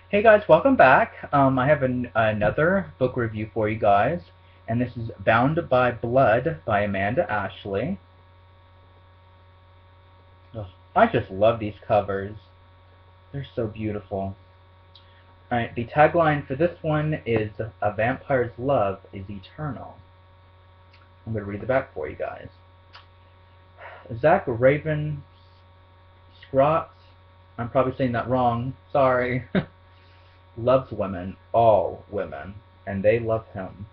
Hey guys, welcome back. I have another book review for you guys, and this is Bound by Blood by Amanda Ashley. Ugh, I just love these covers. They're so beautiful. Alright, the tagline for this one is A Vampire's Love is Eternal. I'm going to read the back for you guys. Zach Raven Scrotts, I'm probably saying that wrong, sorry, loves women, all women, and they love him.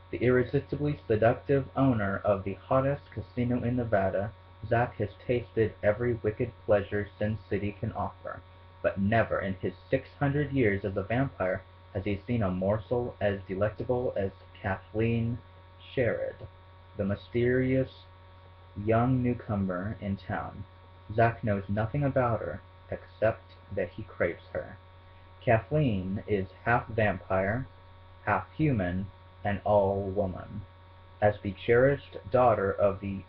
The irresistibly seductive owner of the hottest casino in Nevada, Zach has tasted every wicked pleasure Sin City can offer, but never in his 600 years as a vampire has he seen a morsel as delectable as Kathleen Sherrod, the mysterious young newcomer in town. Zach knows nothing about her except that he craves her. Kathleen is half vampire, half human, and all woman. As the cherished daughter of the,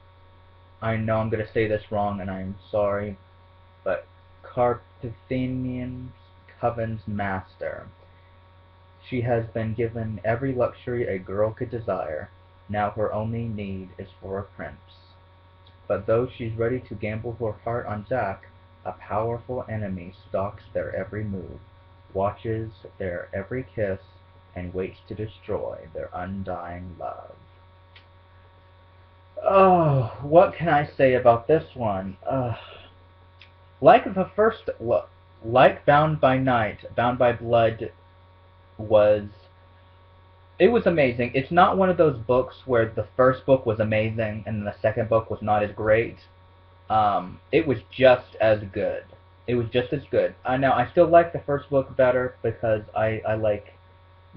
I know I'm going to say this wrong and I'm sorry, but Carpathian Coven's master, she has been given every luxury a girl could desire. Now her only need is for a prince. But though she's ready to gamble her heart on Zack, a powerful enemy stalks their every move, watches their every kiss, and waits to destroy their undying love. Oh, what can I say about this one? Like the first, like Bound by Night, Bound by Blood was it was amazing. It's not one of those books where the first book was amazing and the second book was not as great. It was just as good. It was just as good. I know I still like the first book better because I like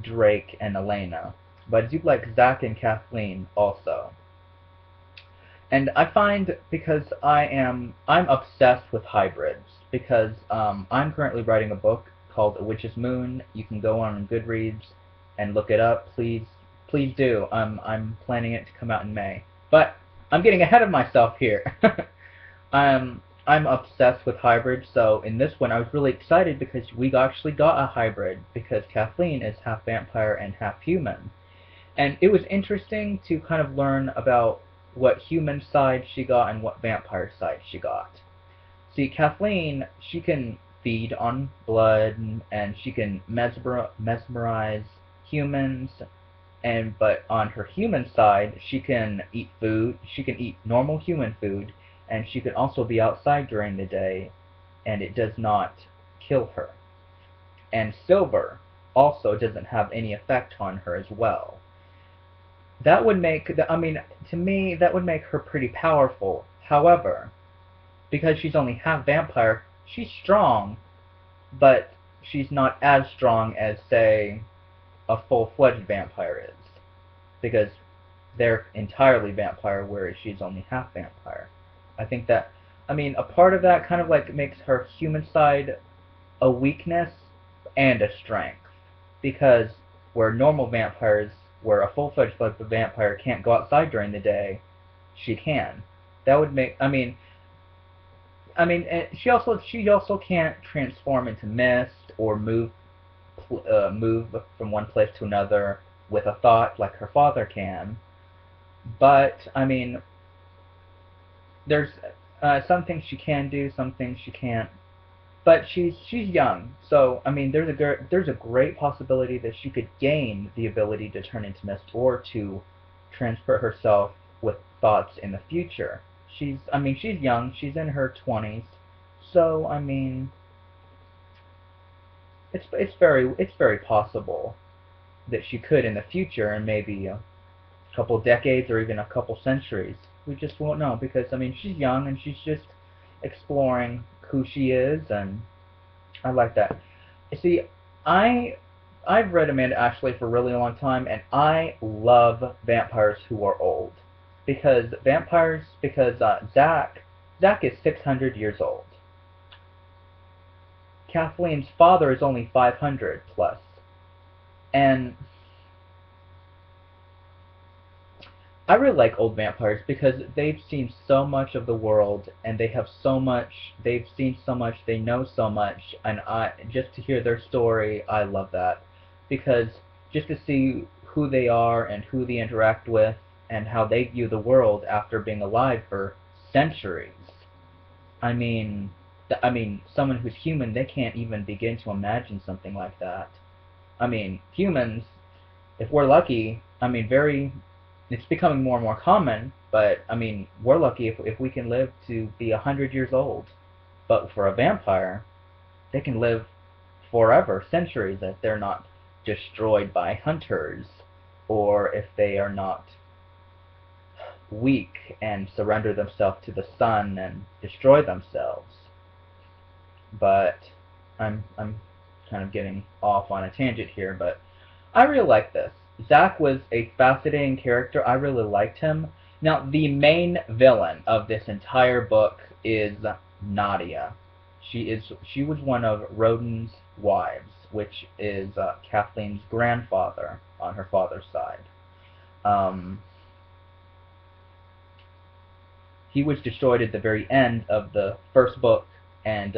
Drake and Elena, but I do like Zach and Kathleen also. And I find because I'm obsessed with hybrids because I'm currently writing a book called A Witch's Moon. You can go on Goodreads and look it up. Please do. I'm planning it to come out in May, but I'm getting ahead of myself here. I'm obsessed with hybrids, so in this one I was really excited because we actually got a hybrid because Kathleen is half vampire and half human. And it was interesting to kind of learn about what human side she got and what vampire side she got. See, Kathleen, she can feed on blood and she can mesmerize humans, and but on her human side, she can eat food. She can eat normal human food, and she can also be outside during the day, and it does not kill her. And silver also doesn't have any effect on her as well. That would make, I mean, to me, that would make her pretty powerful. However, because she's only half vampire, she's strong, but she's not as strong as, say, a full-fledged vampire is. Because they're entirely vampire, whereas she's only half vampire. I think that, I mean, a part of that kind of like makes her human side a weakness and a strength. Because where normal vampires, where a full-fledged vampire can't go outside during the day, she can. That would make, she also can't transform into mist or move from one place to another with a thought like her father can. But I mean, there's some things she can do, some things she can't. But she's young, so I mean, there's a great possibility that she could gain the ability to turn into mist or to transfer herself with thoughts in the future. She's young. She's in her 20s, so I mean, it's very possible that she could in the future, and maybe a couple decades or even a couple centuries. We just won't know because I mean, she's young and she's just exploring who she is, and I like that. You see, I I've read Amanda Ashley for a really long time, and I love vampires who are old because Zach is 600 years old. Kathleen's father is only 500 plus, and I really like old vampires because they've seen so much of the world and they have so much, they've seen so much, they know so much, and I just to hear their story, I love that because just to see who they are and who they interact with and how they view the world after being alive for centuries. I mean, someone who's human, they can't even begin to imagine something like that. I mean, humans, if we're lucky, it's becoming more and more common, but we're lucky if we can live to be 100 years old. But for a vampire, they can live forever, centuries, if they're not destroyed by hunters, or if they are not weak and surrender themselves to the sun and destroy themselves. But I'm kind of getting off on a tangent here, but I really like this. Zach was a fascinating character. I really liked him. Now, the main villain of this entire book is Nadia. She was one of Roden's wives, which is Kathleen's grandfather on her father's side. He was destroyed at the very end of the first book, and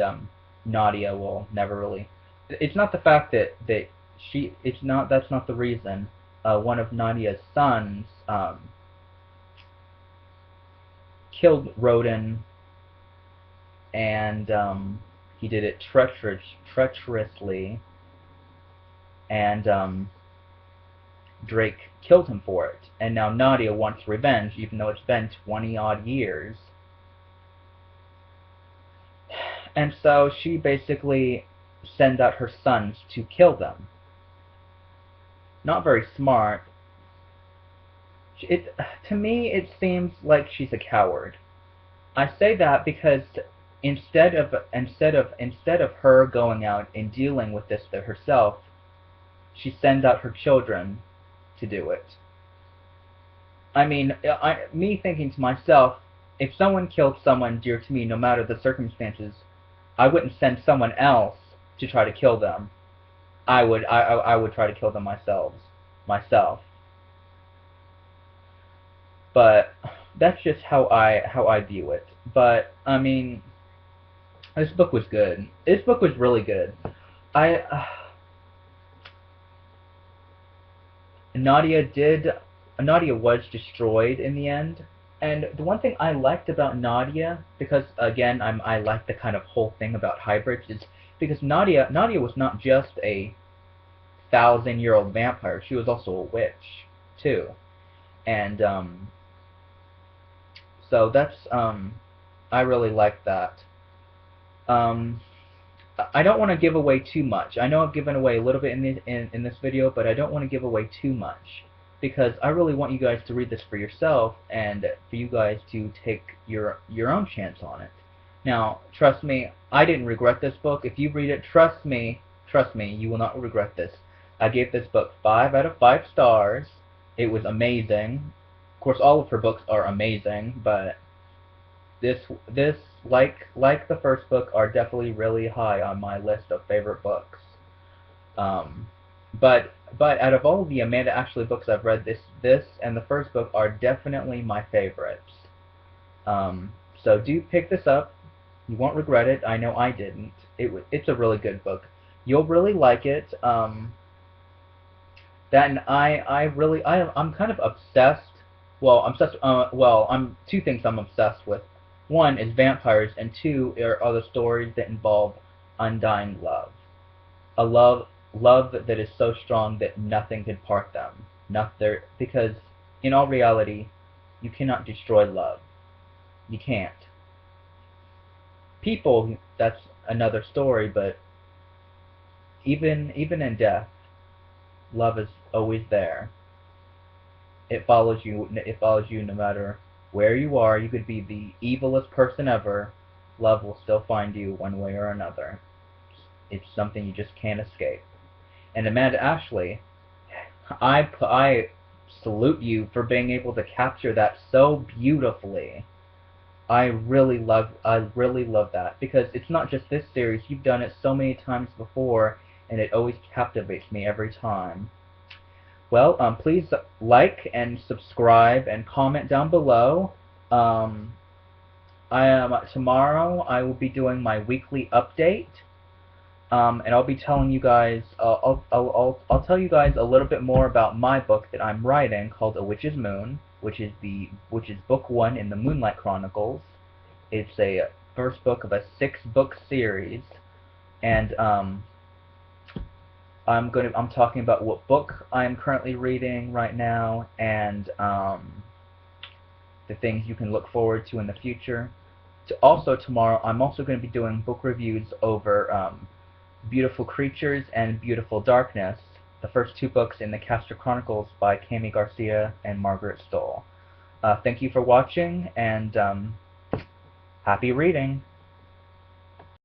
Nadia will never really. It's not the fact that she. It's not. That's not the reason. One of Nadia's sons killed Roden, and he did it treacherously, and Drake killed him for it. And now Nadia wants revenge, even though it's been 20-odd years. And so she basically sends out her sons to kill them. Not very smart. To me, it seems like she's a coward. I say that because instead of her going out and dealing with this herself, she sends out her children to do it. Me thinking to myself, if someone killed someone dear to me, no matter the circumstances, I wouldn't send someone else to try to kill them. I would try to kill them myself. But that's just how I view it. But this book was good. This book was really good. Nadia was destroyed in the end. And the one thing I liked about Nadia, because again I like the kind of whole thing about hybrids, is because Nadia was not just a 1,000-year-old vampire. She was also a witch too. And so that's I really like that. I don't want to give away too much. I know I've given away a little bit in this video, but I don't want to give away too much because I really want you guys to read this for yourself and for you guys to take your own chance on it. Now, trust me, I didn't regret this book. If you read it, trust me, you will not regret this. I gave this book 5 out of 5 stars. It was amazing. Of course, all of her books are amazing, but this like the first book are definitely really high on my list of favorite books. But out of all of the Amanda Ashley books I've read, this and the first book are definitely my favorites. So do pick this up. You won't regret it. I know I didn't. It's a really good book. You'll really like it. I'm kind of obsessed. I'm two things I'm obsessed with. One is vampires, and two are the stories that involve undying love. A love that is so strong that nothing can part them. Because in all reality, you cannot destroy love. You can't. People, that's another story, but even in death, love is always there. It follows you no matter where you are. You could be the evilest person ever. Love will still find you one way or another. It's something you just can't escape. And Amanda Ashley, I salute you for being able to capture that so beautifully. I really love that because it's not just this series. You've done it so many times before, and it always captivates me every time. Well, please like and subscribe and comment down below. Um, tomorrow I will be doing my weekly update, and I'll be telling you guys. I'll tell you guys a little bit more about my book that I'm writing called A Witch's Moon, which is book 1 in the Moonlight Chronicles. It's a first book of a 6-book series, and I'm talking about what book I'm currently reading right now, and the things you can look forward to in the future. Also tomorrow, I'm also going to be doing book reviews over Beautiful Creatures and Beautiful Darkness, the first 2 books in the Castor Chronicles by Kami Garcia and Margaret Stohl. Thank you for watching, and happy reading!